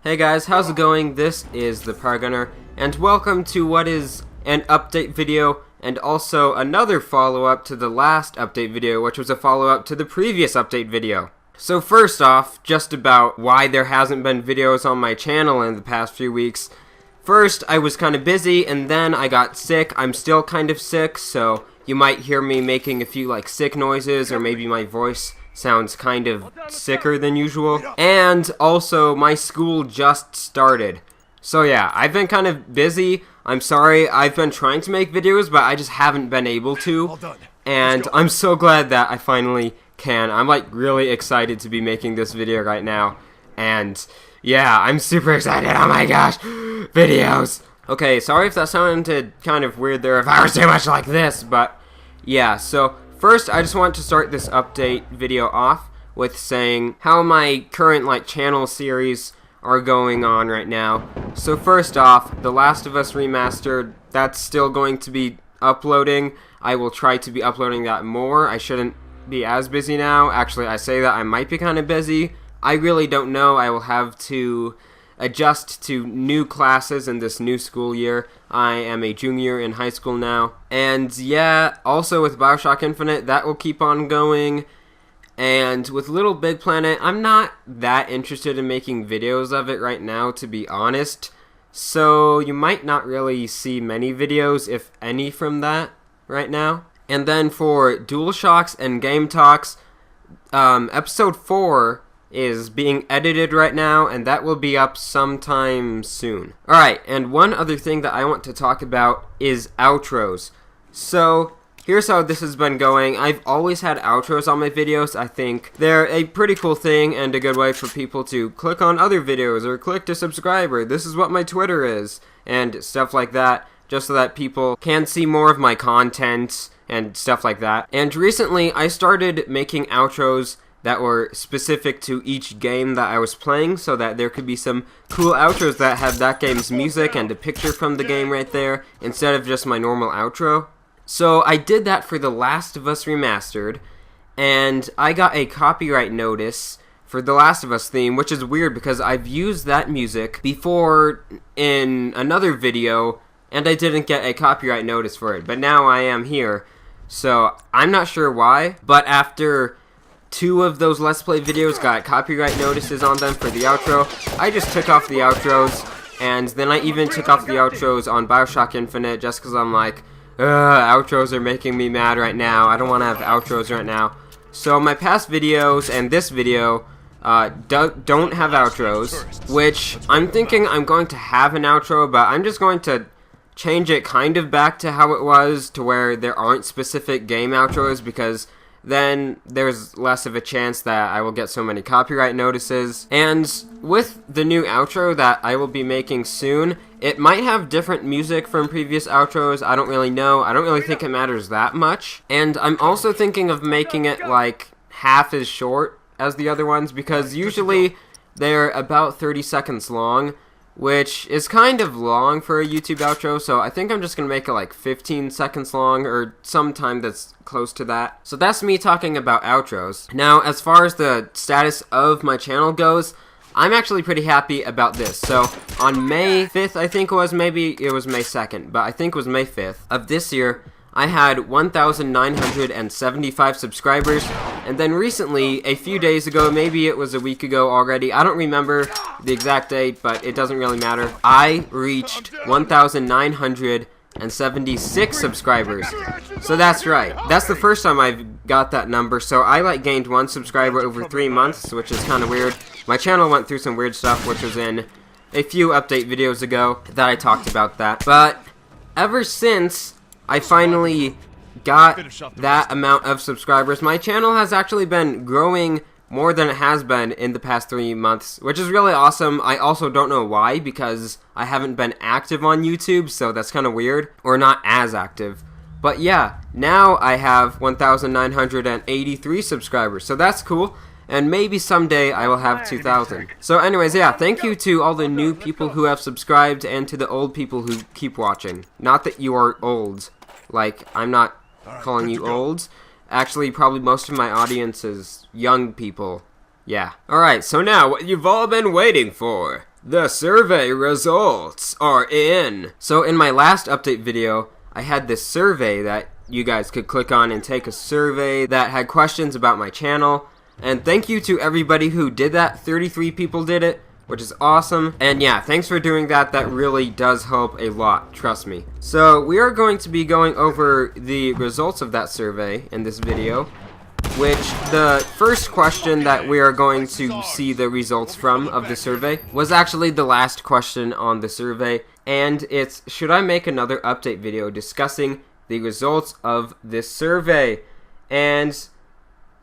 Hey guys, how's it going? This is the Paragunner, and welcome to what is an update video, and also another follow-up to the last update video, which was a follow-up to the previous update video. So first off, just about why there hasn't been videos on my channel in the past few weeks. First, I was kind of busy, and then I got sick. I'm still kind of sick, so you might hear me making a few like sick noises, or maybe my voice sounds kind of sicker than usual. And also, my school just started. So yeah, I've been kind of busy. I'm sorry, I've been trying to make videos, but I just haven't been able to. And I'm so glad that I finally can. I'm like really excited to be making this video right now. And yeah, I'm super excited. Oh my gosh, videos. Okay, sorry if that sounded kind of weird there, if I was too much like this, but yeah, so first, I just want to start this update video off with saying how my current channel series are going on right now. So first off, The Last of Us Remastered, that's still going to be uploading. I will try to be uploading that more. I shouldn't be as busy now. Actually, I say that I might be kind of busy. I really don't know. I will have to adjust to new classes in this new school year. I am a junior in high school now. And yeah, also with BioShock Infinite, that will keep on going. And with Little Big Planet, I'm not that interested in making videos of it right now, to be honest. So you might not really see many videos, if any, from that right now. And then for DualShocks and Game Talks, episode 4 is being edited right now, and that will be up sometime soon. Alright, and one other thing that I want to talk about is outros. So, here's how this has been going. I've always had outros on my videos. I think they're a pretty cool thing and a good way for people to click on other videos or click to subscribe, or this is what my Twitter is, and stuff like that, just so that people can see more of my content and stuff like that. And recently, I started making outros that were specific to each game that I was playing, so that there could be some cool outros that have that game's music and a picture from the game right there, instead of just my normal outro. So I did that for The Last of Us Remastered, and I got a copyright notice for The Last of Us theme, which is weird because I've used that music before in another video, and I didn't get a copyright notice for it, but now I am here. So I'm not sure why, but after 2 of those Let's Play videos got copyright notices on them for the outro, I just took off the outros, and then I even took off the outros on BioShock Infinite just because I'm like, outros are making me mad right now. I don't want to have outros right now. So my past videos and this video don't have outros, which I'm thinking I'm going to have an outro, but I'm just going to change it kind of back to how it was, to where there aren't specific game outros, because then there's less of a chance that I will get so many copyright notices. And with the new outro that I will be making soon, it might have different music from previous outros. I don't really know. I don't really think it matters that much. And I'm also thinking of making it like half as short as the other ones, because usually they're about 30 seconds long, which is kind of long for a YouTube outro, so I think I'm just going to make it like 15 seconds long, or some time that's close to that. So that's me talking about outros. Now, as far as the status of my channel goes, I'm actually pretty happy about this. So, on May 5th, I think it was, maybe it was May 2nd, but I think it was May 5th of this year, I had 1,975 subscribers, and then recently, a few days ago, maybe it was a week ago already, I don't remember the exact date, but it doesn't really matter, I reached 1,976 subscribers. So that's right, that's the first time I've got that number, so I gained 1 subscriber over 3 months, which is kind of weird. My channel went through some weird stuff, which was in a few update videos ago that I talked about that, but ever since I finally got that amount of subscribers, my channel has actually been growing more than it has been in the past 3 months, which is really awesome. I also don't know why, because I haven't been active on YouTube, so that's kind of weird, or not as active. But yeah, now I have 1,983 subscribers, so that's cool. And maybe someday I will have 2,000. So anyways, yeah, thank you to all the new people who have subscribed, and to the old people who keep watching. Not that you are old. I'm not calling you old. Actually, probably most of my audience is young people. Yeah. Alright, so now, what you've all been waiting for. The survey results are in. So in my last update video, I had this survey that you guys could click on and take a survey that had questions about my channel. And thank you to everybody who did that. 33 people did it, which is awesome. And yeah, thanks for doing that. That really does help a lot, trust me. So we are going to be going over the results of that survey in this video, which the first question that we are going to see the results from of the survey was actually the last question on the survey, and it's, should I make another update video discussing the results of this survey? And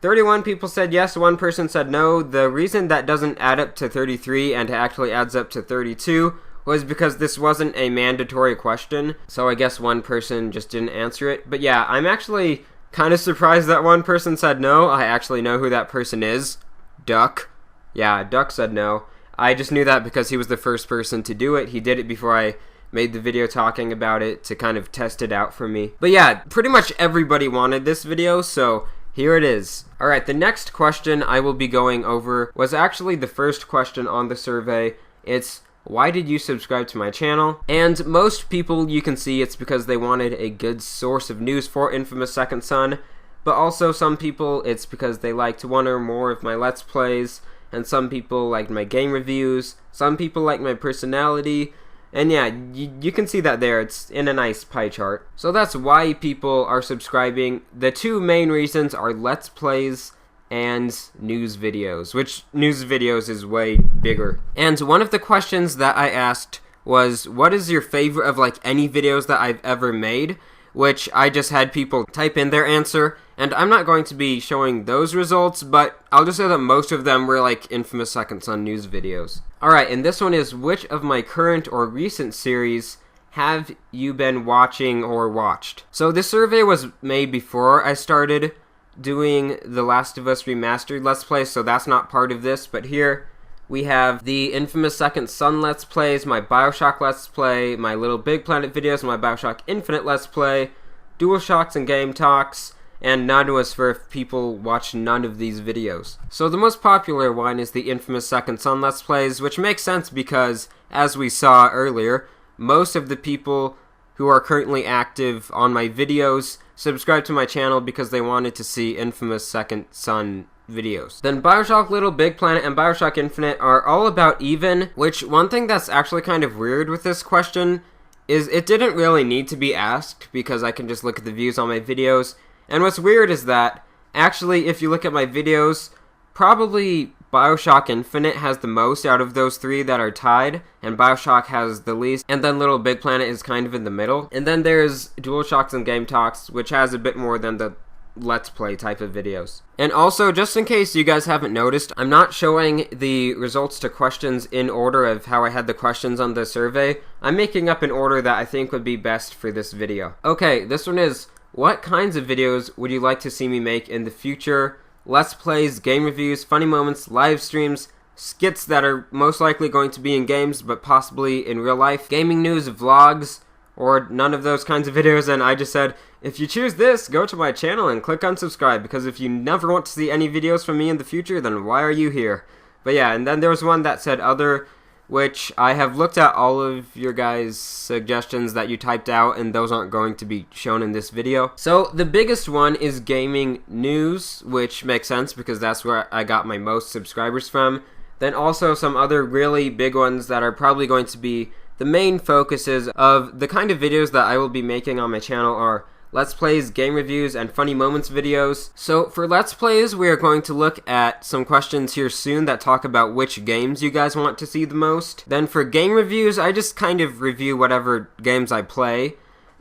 31 people said yes, one person said no. The reason that doesn't add up to 33 and actually adds up to 32 was because this wasn't a mandatory question, so I guess one person just didn't answer it. But yeah, I'm actually kind of surprised that one person said no. I actually know who that person is. Duck. Yeah, Duck said no. I just knew that because he was the first person to do it. He did it before I made the video talking about it to kind of test it out for me. But yeah, pretty much everybody wanted this video, so here it is. Alright, the next question I will be going over was actually the first question on the survey. It's, why did you subscribe to my channel? And most people, you can see it's because they wanted a good source of news for Infamous Second Son, but also some people it's because they liked one or more of my Let's Plays, and some people liked my game reviews, some people like my personality, and yeah, you can see that there, it's in a nice pie chart. So that's why people are subscribing. The two main reasons are Let's Plays and news videos, which news videos is way bigger. And one of the questions that I asked was, what is your favorite of like any videos that I've ever made? Which I just had people type in their answer, and I'm not going to be showing those results, but I'll just say that most of them were like Infamous Second Son news videos. Alright, and this one is, which of my current or recent series have you been watching or watched? So this survey was made before I started doing The Last of Us Remastered Let's Play, so that's not part of this, but here we have the Infamous Second Son Let's Plays, my Bioshock Let's Play, my Little Big Planet videos, my Bioshock Infinite Let's Play, DualShocks and Game Talks, and none was for if people watch none of these videos. So the most popular one is the Infamous Second Son Let's Plays, which makes sense because, as we saw earlier, most of the people who are currently active on my videos subscribe to my channel because they wanted to see Infamous Second Son videos. Then Bioshock Little Big Planet and Bioshock Infinite are all about even, which one thing that's actually kind of weird with this question is it didn't really need to be asked because I can just look at the views on my videos. And what's weird is that actually if you look at my videos, probably Bioshock Infinite has the most out of those three that are tied, and Bioshock has the least, and then Little Big Planet is kind of in the middle. And then there's DualShocks and Game Talks, which has a bit more than the Let's Play type of videos. And also, just in case you guys haven't noticed, I'm not showing the results to questions in order of how I had the questions on the survey. I'm making up an order that I think would be best for this video. Okay, this one is, what kinds of videos would you like to see me make in the future? Let's Plays, game reviews, funny moments, live streams, skits that are most likely going to be in games but possibly in real life, gaming news, vlogs, or none of those kinds of videos. And I just said, if you choose this, go to my channel and click unsubscribe, because if you never want to see any videos from me in the future, then why are you here? But yeah, and then there was one that said other, which I have looked at all of your guys' suggestions that you typed out, and those aren't going to be shown in this video. So the biggest one is gaming news, which makes sense because that's where I got my most subscribers from. Then also some other really big ones that are probably going to be the main focuses of the kind of videos that I will be making on my channel are Let's Plays, game reviews, and funny moments videos. So for Let's Plays, we are going to look at some questions here soon that talk about which games you guys want to see the most. Then for game reviews, I just kind of review whatever games I play,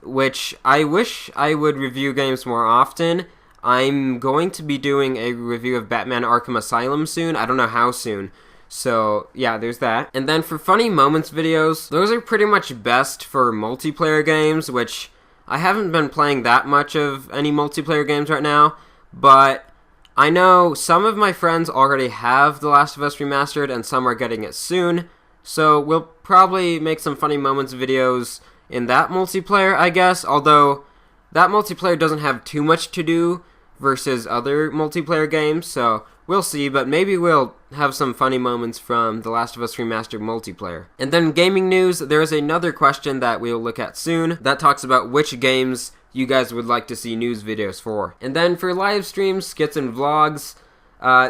which I wish I would review games more often. I'm going to be doing a review of Batman Arkham Asylum soon. I don't know how soon. So yeah, there's that. And then for funny moments videos, those are pretty much best for multiplayer games, which I haven't been playing that much of any multiplayer games right now, but I know some of my friends already have The Last of Us Remastered and some are getting it soon, so we'll probably make some funny moments videos in that multiplayer, I guess, although that multiplayer doesn't have too much to do versus other multiplayer games, so we'll see, but maybe we'll have some funny moments from The Last of Us Remastered multiplayer. And then gaming news, there is another question that we'll look at soon that talks about which games you guys would like to see news videos for. And then for live streams, skits, and vlogs,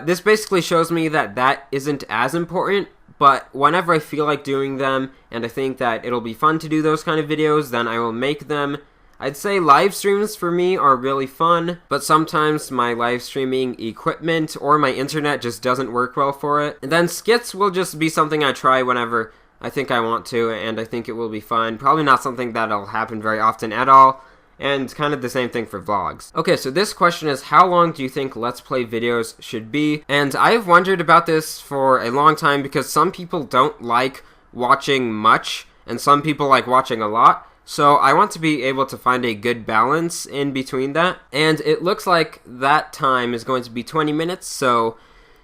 this basically shows me that that isn't as important, but whenever I feel like doing them and I think that it'll be fun to do those kind of videos, then I will make them. I'd say live streams for me are really fun, but sometimes my live streaming equipment or my internet just doesn't work well for it. And then skits will just be something I try whenever I think I want to, and I think it will be fun. Probably not something that'll happen very often at all, and kind of the same thing for vlogs. Okay, so this question is, how long do you think Let's Play videos should be? And I've wondered about this for a long time because some people don't like watching much, and some people like watching a lot. So I want to be able to find a good balance in between that, and it looks like that time is going to be 20 minutes, so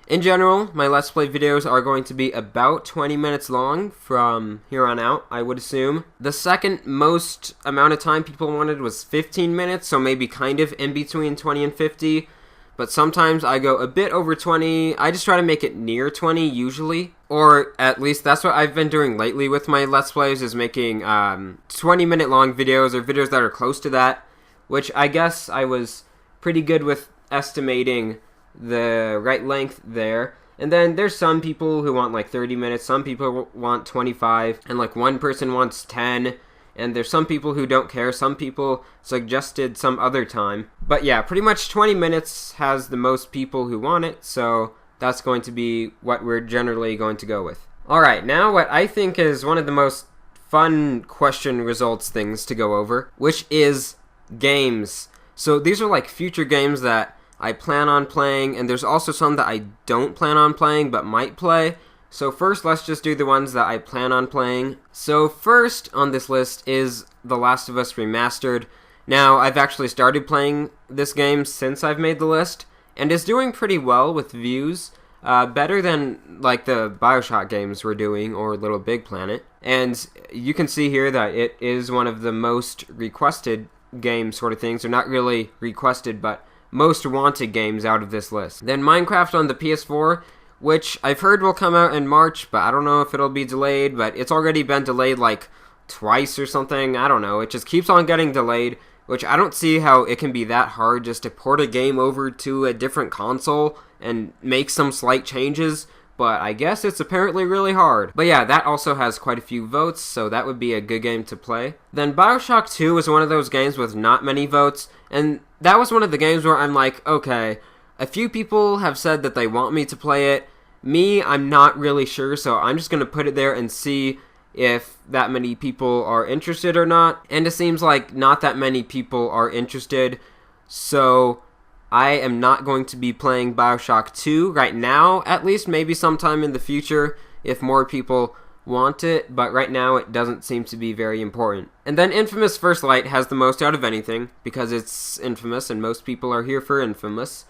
in general, my Let's Play videos are going to be about 20 minutes long from here on out, I would assume. The second most amount of time people wanted was 15 minutes, so maybe kind of in between 20 and 50, but sometimes I go a bit over 20. I just try to make it near 20 usually, or at least that's what I've been doing lately with my Let's Plays, is making 20-minute long videos or videos that are close to that, which I guess I was pretty good with estimating the right length there. And then there's some people who want like 30 minutes, some people want 25, and like one person wants 10. And there's some people who don't care. Some people suggested some other time. But yeah, pretty much 20 minutes has the most people who want it, so that's going to be what we're generally going to go with. Alright, now what I think is one of the most fun question results things to go over, which is games. So these are like future games that I plan on playing, and there's also some that I don't plan on playing but might play. So first, let's just do the ones that I plan on playing. So first on this list is The Last of Us Remastered. Now, I've actually started playing this game since I've made the list, and it's doing pretty well with views. Better than like the BioShock games were doing, or Little Big Planet. And you can see here that it is one of the most requested game sort of things. They're not really requested, but most wanted games out of this list. Then Minecraft on the PS4, which I've heard will come out in March, but I don't know if it'll be delayed, but it's already been delayed like twice or something. I don't know. It just keeps on getting delayed, which I don't see how it can be that hard just to port a game over to a different console and make some slight changes, but I guess it's apparently really hard. But yeah, that also has quite a few votes, so that would be a good game to play. Then BioShock 2 is one of those games with not many votes, and that was one of the games where I'm like, okay, a few people have said that they want me to play it. Me, I'm not really sure, so I'm just going to put it there and see if that many people are interested or not. And it seems like not that many people are interested, so I am not going to be playing BioShock 2 right now, at least. Maybe sometime in the future if more people want it, but right now it doesn't seem to be very important. And then Infamous First Light has the most out of anything, because it's Infamous and most people are here for Infamous.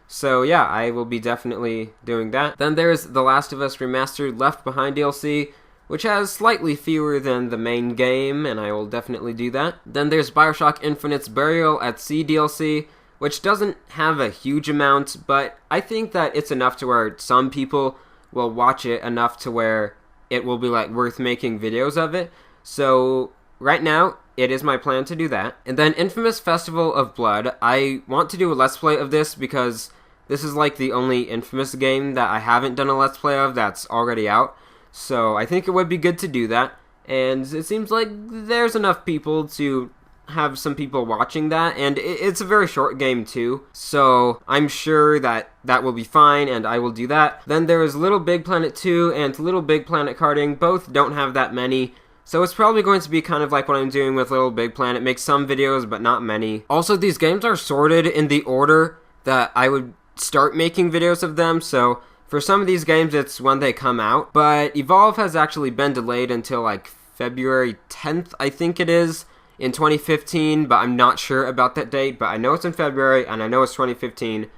So yeah, I will be definitely doing that. Then there's The Last of Us Remastered Left Behind DLC, which has slightly fewer than the main game, and I will definitely do that. Then there's BioShock Infinite's Burial at Sea DLC, which doesn't have a huge amount, but I think that it's enough to where some people will watch it enough to where it will be like worth making videos of it. So right now, it is my plan to do that. And then Infamous Festival of Blood, I want to do a Let's Play of this because this is like the only Infamous game that I haven't done a Let's Play of that's already out. So I think it would be good to do that. And it seems like there's enough people to have some people watching that. And it's a very short game too. So I'm sure that that will be fine and I will do that. Then there is Little Big Planet 2 and Little Big Planet Karting. Both don't have that many. So it's probably going to be kind of like what I'm doing with Little Big Planet. Make some videos, but not many. Also, these games are sorted in the order that I would start making videos of them. So for some of these games, it's when they come out. But Evolve has actually been delayed until like February 10th, I think it is, in 2015. But I'm not sure about that date. But I know it's in February, and I know it's 2015.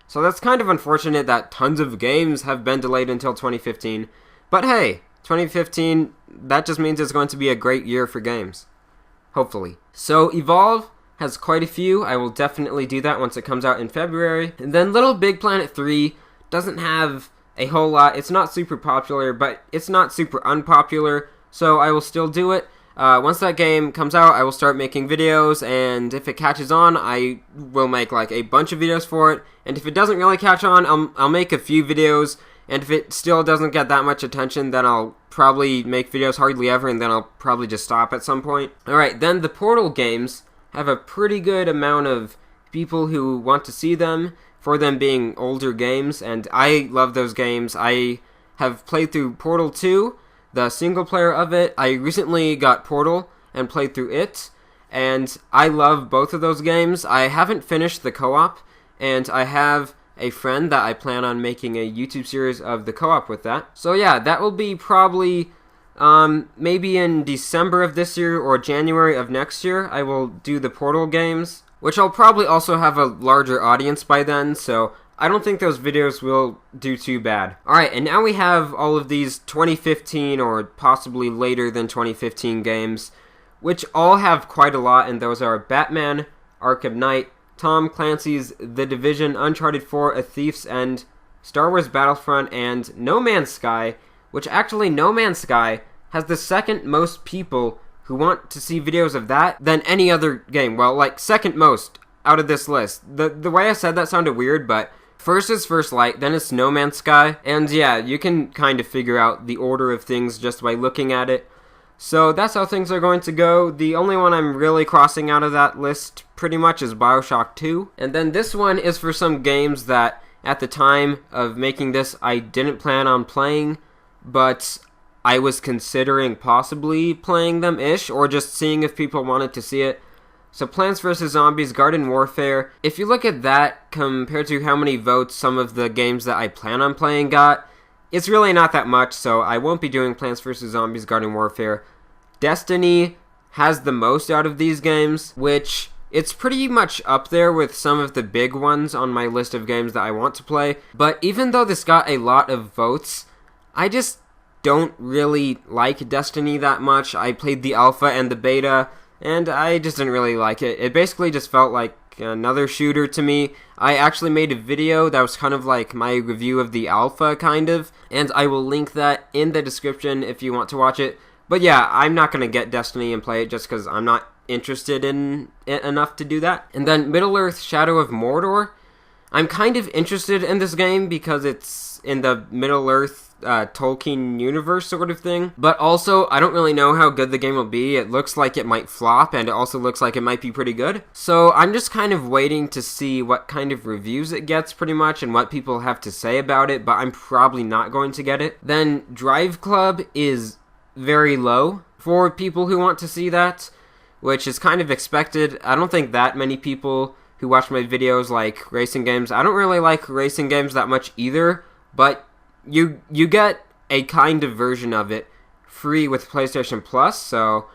So that's kind of unfortunate that tons of games have been delayed until 2015. But hey, 2015, that just means it's going to be a great year for games. Hopefully. So Evolve has quite a few. I will definitely do that once it comes out in February. And then Little Big Planet 3 doesn't have a whole lot. It's not super popular, but it's not super unpopular, so I will still do it. Once that game comes out, I will start making videos, and if it catches on, I will make like a bunch of videos for it. And if it doesn't really catch on, I'll make a few videos, and if it still doesn't get that much attention, then I'll probably make videos hardly ever, and then I'll probably just stop at some point. Alright, then the Portal games have a pretty good amount of people who want to see them, for them being older games, and I love those games. I have played through Portal 2, the single player of it. I recently got Portal and played through it, and I love both of those games. I haven't finished the co-op, and I have a friend that I plan on making a YouTube series of the co-op with that. So yeah, that will be probably maybe in December of this year or January of next year. I will do the Portal games, which I'll probably also have a larger audience by then, so I don't think those videos will do too bad. Alright, and now we have all of these 2015 or possibly later than 2015 games, which all have quite a lot, and those are Batman, Arkham Knight, Tom Clancy's The Division, Uncharted 4, A Thief's End, Star Wars Battlefront, and No Man's Sky, which actually No Man's Sky has the second most people who want to see videos of that than any other game. Well, like, second most out of this list. The way I said that sounded weird, but first is First Light, then it's No Man's Sky, and yeah, you can kind of figure out the order of things just by looking at it. So that's how things are going to go. The only one I'm really crossing out of that list pretty much is BioShock 2. And then this one is for some games that at the time of making this I didn't plan on playing, but I was considering possibly playing them-ish, or just seeing if people wanted to see it. So Plants vs. Zombies, Garden Warfare. If you look at that compared to how many votes some of the games that I plan on playing got, it's really not that much, so I won't be doing Plants vs. Zombies, Garden Warfare. Destiny has the most out of these games, which it's pretty much up there with some of the big ones on my list of games that I want to play. But even though this got a lot of votes, I just don't really like Destiny that much. I played the alpha and the beta, and I just didn't really like it. It basically just felt like another shooter to me. I actually made a video that was kind of like my review of the alpha, kind of, and I will link that in the description if you want to watch it. But yeah, I'm not going to get Destiny and play it just because I'm not interested in it enough to do that. And then Middle-earth Shadow of Mordor. I'm kind of interested in this game because it's in the Middle-earth Tolkien universe sort of thing, but also I don't really know how good the game will be. It looks like it might flop, and it also looks like it might be pretty good, so I'm just kind of waiting to see what kind of reviews it gets pretty much and what people have to say about it, but I'm probably not going to get it. Then Drive Club is very low for people who want to see that, which is kind of expected. I don't think that many people who watch my videos like racing games. I don't really like racing games that much either, but you get a kind of version of it free with PlayStation Plus, so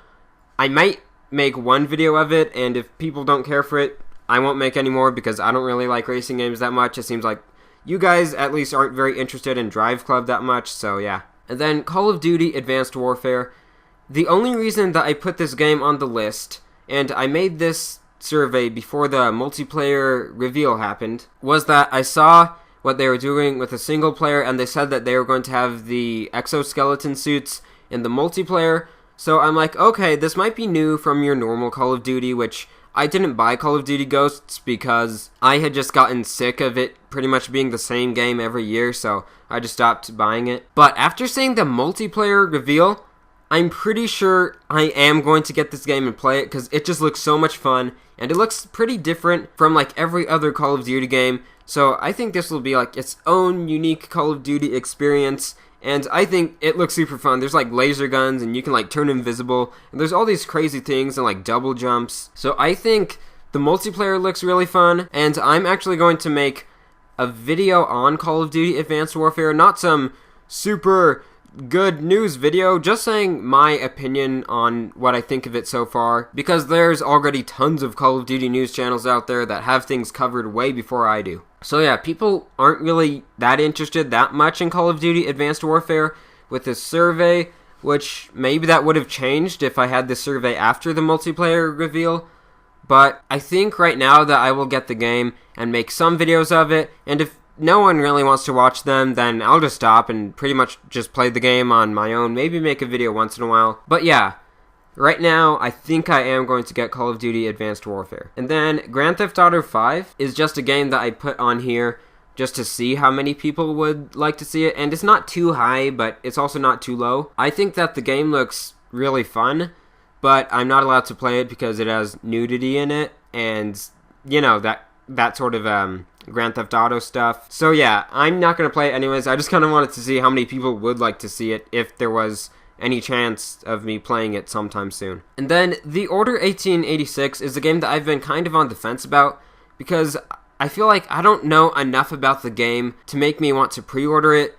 I might make one video of it, and if people don't care for it, I won't make any more because I don't really like racing games that much. It seems like you guys at least aren't very interested in Drive Club that much, so yeah. And then Call of Duty Advanced Warfare. The only reason that I put this game on the list, and I made this survey before the multiplayer reveal happened, was that I saw what they were doing with a single player, and they said that they were going to have the exoskeleton suits in the multiplayer. So I'm like, okay, this might be new from your normal Call of Duty, which I didn't buy Call of Duty Ghosts because I had just gotten sick of it pretty much being the same game every year, so I just stopped buying it. But after seeing the multiplayer reveal, I'm pretty sure I am going to get this game and play it because it just looks so much fun, and it looks pretty different from like every other Call of Duty game. So I think this will be like its own unique Call of Duty experience, and I think it looks super fun. There's like laser guns, and you can like turn invisible, and there's all these crazy things and like double jumps. So I think the multiplayer looks really fun, and I'm actually going to make a video on Call of Duty Advanced Warfare, not some super good news video, just saying my opinion on what I think of it so far, because there's already tons of Call of Duty news channels out there that have things covered way before I do. So yeah, people aren't really that interested that much in Call of Duty Advanced Warfare with this survey, which maybe that would have changed if I had this survey after the multiplayer reveal, but I think right now that I will get the game and make some videos of it, and if no one really wants to watch them, then I'll just stop and pretty much just play the game on my own, maybe make a video once in a while. But yeah, right now I think I am going to get Call of Duty Advanced Warfare. And then Grand Theft Auto 5 is just a game that I put on here just to see how many people would like to see it, and it's not too high, but it's also not too low. I think that the game looks really fun, but I'm not allowed to play it because it has nudity in it, and you know, that sort of Grand Theft Auto stuff. So yeah, I'm not going to play it anyways. I just kind of wanted to see how many people would like to see it if there was any chance of me playing it sometime soon. And then The Order 1886 is a game that I've been kind of on the fence about, because I feel like I don't know enough about the game to make me want to pre-order it,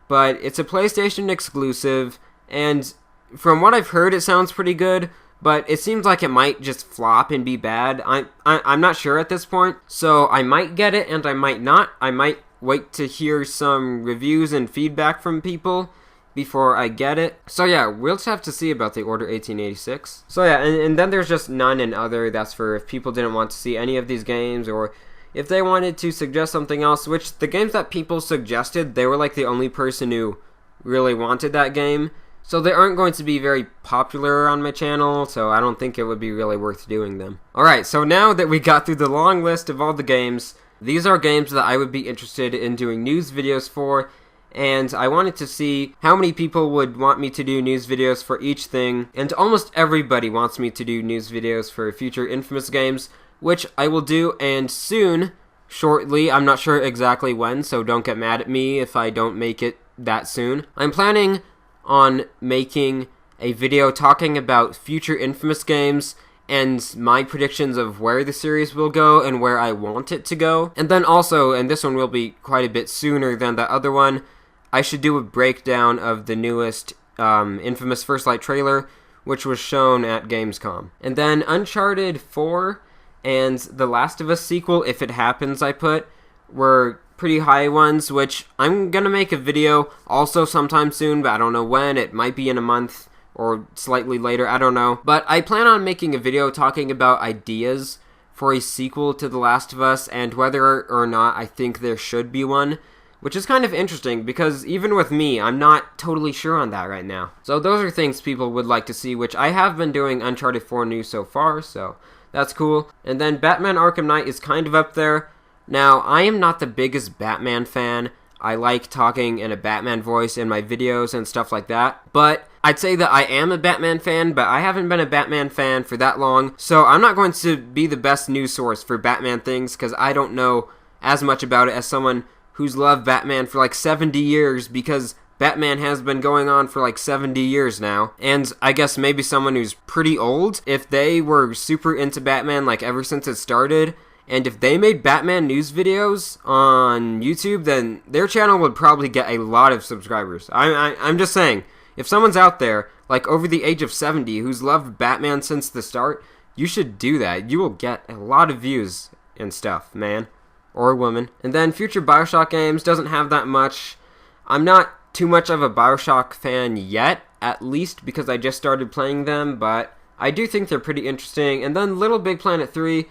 but it's a PlayStation exclusive, and from what I've heard, it sounds pretty good, but it seems like it might just flop and be bad. I'm not sure at this point, so I might get it and I might not. I might wait to hear some reviews and feedback from people before I get it. So yeah, we'll just have to see about The Order 1886. So yeah, and then there's just None and Other. That's for if people didn't want to see any of these games, or if they wanted to suggest something else, which the games that people suggested, they were like the only person who really wanted that game. So they aren't going to be very popular on my channel, so I don't think it would be really worth doing them. Alright, so now that we got through the long list of all the games, these are games that I would be interested in doing news videos for, and I wanted to see how many people would want me to do news videos for each thing, and almost everybody wants me to do news videos for future Infamous games, which I will do, and soon, shortly, I'm not sure exactly when, so don't get mad at me if I don't make it that soon. I'm planning on making a video talking about future Infamous games and my predictions of where the series will go and where I want it to go. And then also, and this one will be quite a bit sooner than the other one, I should do a breakdown of the newest Infamous First Light trailer, which was shown at Gamescom. And then Uncharted 4 and The Last of Us sequel, if it happens, I put, were pretty high ones, which I'm gonna make a video also sometime soon, but I don't know when. It might be in a month or slightly later, I don't know. But I plan on making a video talking about ideas for a sequel to The Last of Us and whether or not I think there should be one, which is kind of interesting because even with me, I'm not totally sure on that right now. So those are things people would like to see, which I have been doing Uncharted 4 news so far, so that's cool. And then Batman Arkham Knight is kind of up there. Now, I am not the biggest Batman fan. I like talking in a Batman voice in my videos and stuff like that. But I'd say that I am a Batman fan, but I haven't been a Batman fan for that long. So I'm not going to be the best news source for Batman things because I don't know as much about it as someone who's loved Batman for like 70 years, because Batman has been going on for like 70 years now. And I guess maybe someone who's pretty old, if they were super into Batman like ever since it started, and if they made Batman news videos on YouTube, then their channel would probably get a lot of subscribers. I'm just saying, if someone's out there, like over the age of 70, who's loved Batman since the start, you should do that. You will get a lot of views and stuff, man. Or woman. And then future Bioshock games doesn't have that much. I'm not too much of a Bioshock fan yet, at least because I just started playing them, but I do think they're pretty interesting. And then Little Big Planet 3,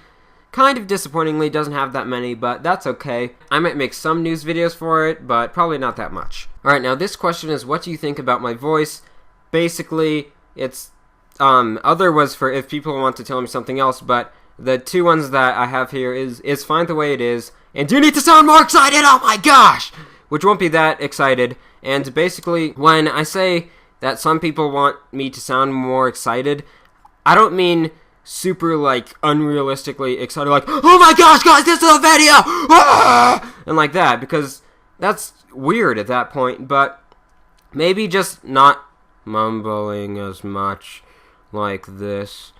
kind of disappointingly, doesn't have that many, but that's okay. I might make some news videos for it, but probably not that much. Alright, now this question is, what do you think about my voice? Basically, it's, other was for if people want to tell me something else, but the two ones that I have here is fine the way it is, and do you need to sound more excited? Oh my gosh! Which won't be that excited, and basically, when I say that some people want me to sound more excited, I don't mean super, like, unrealistically excited, like, oh my gosh, guys, this is a video! Ah! And like that, because that's weird at that point, but maybe just not mumbling as much like this.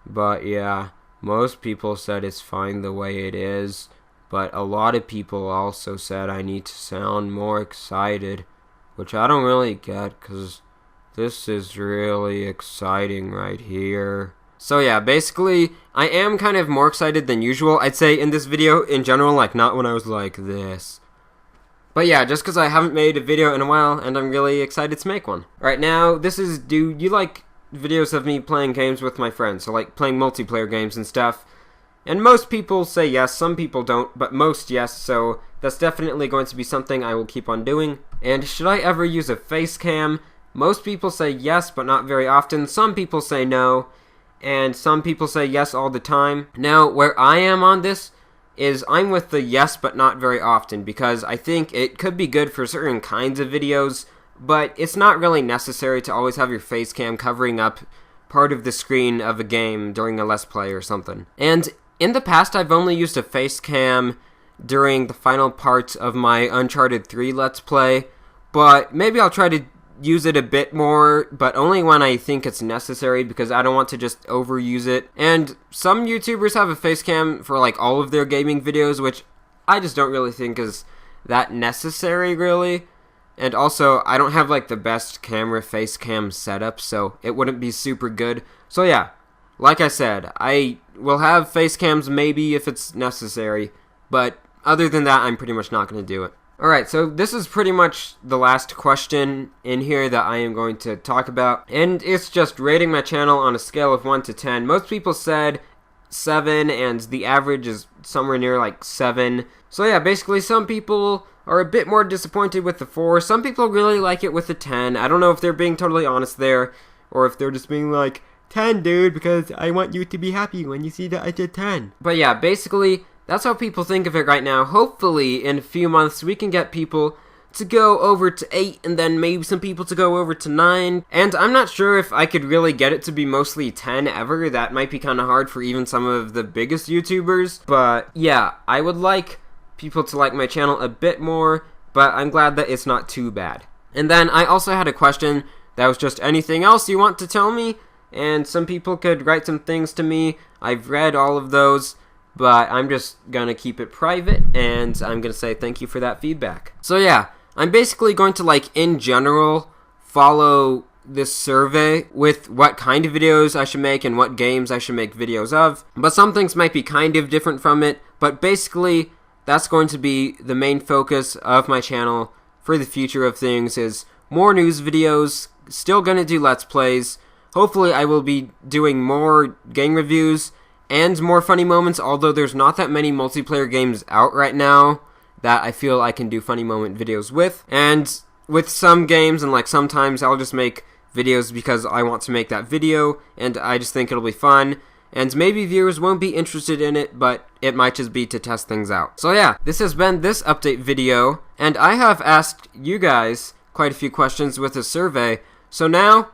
But yeah, most people said it's fine the way it is, but a lot of people also said I need to sound more excited, which I don't really get, because this is really exciting right here. So yeah, basically, I am kind of more excited than usual, I'd say, in this video in general, like, not when I was like this. But yeah, just because I haven't made a video in a while, and I'm really excited to make one. Right now, this is, do you like videos of me playing games with my friends, so like playing multiplayer games and stuff? And most people say yes, some people don't, but most yes, so that's definitely going to be something I will keep on doing. And should I ever use a face cam? Most people say yes, but not very often. Some people say no, and some people say yes all the time. Now, where I am on this is I'm with the yes, but not very often, because I think it could be good for certain kinds of videos, but it's not really necessary to always have your face cam covering up part of the screen of a game during a Let's Play or something. And in the past, I've only used a face cam during the final parts of my Uncharted 3 Let's Play, but maybe I'll try to use it a bit more, but only when I think it's necessary, because I don't want to just overuse it. And some YouTubers have a face cam for like all of their gaming videos, which I just don't really think is that necessary, really. And also, I don't have like the best camera face cam setup, so it wouldn't be super good. So yeah, like I said, I will have face cams maybe if it's necessary, but other than that, I'm pretty much not going to do it. Alright, so this is pretty much the last question in here that I am going to talk about, and it's just rating my channel on a scale of 1 to 10. Most people said 7, and the average is somewhere near like 7. So yeah, basically some people are a bit more disappointed with the 4. Some people really like it with the 10. I don't know if they're being totally honest there, or if they're just being like, 10, dude, because I want you to be happy when you see that I did 10. But yeah, basically, that's how people think of it right now. Hopefully, in a few months, we can get people to go over to 8, and then maybe some people to go over to 9. And I'm not sure if I could really get it to be mostly 10 ever. That might be kind of hard for even some of the biggest YouTubers. But yeah, I would like people to like my channel a bit more, but I'm glad that it's not too bad. And then I also had a question that was just anything else you want to tell me? And some people could write some things to me. I've read all of those, but I'm just gonna keep it private, and I'm gonna say thank you for that feedback. So yeah, I'm basically going to, like, in general, follow this survey with what kind of videos I should make and what games I should make videos of. But some things might be kind of different from it, but basically, that's going to be the main focus of my channel for the future of things, is more news videos, still gonna do Let's Plays. Hopefully I will be doing more game reviews and more funny moments, although there's not that many multiplayer games out right now that I feel I can do funny moment videos with. And with some games, and like sometimes I'll just make videos because I want to make that video, and I just think it'll be fun. And maybe viewers won't be interested in it, but it might just be to test things out. So yeah, this has been this update video, and I have asked you guys quite a few questions with a survey, so now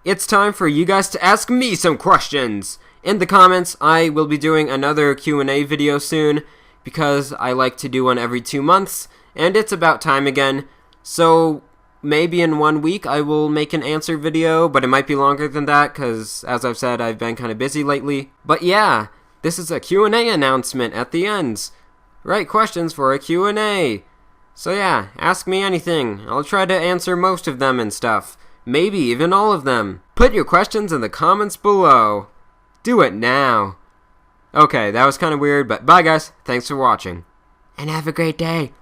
it's time for you guys to ask me some questions. In the comments, I will be doing another Q&A video soon, because I like to do one every 2 months, and it's about time again. So maybe in 1 week I will make an answer video, but it might be longer than that, because as I've said, I've been kind of busy lately. But yeah, this is a Q&A announcement at the end. Write questions for a Q&A. So yeah, ask me anything. I'll try to answer most of them and stuff. Maybe even all of them. Put your questions in the comments below. Do it now. Okay, that was kind of weird, but bye guys. Thanks for watching. And have a great day.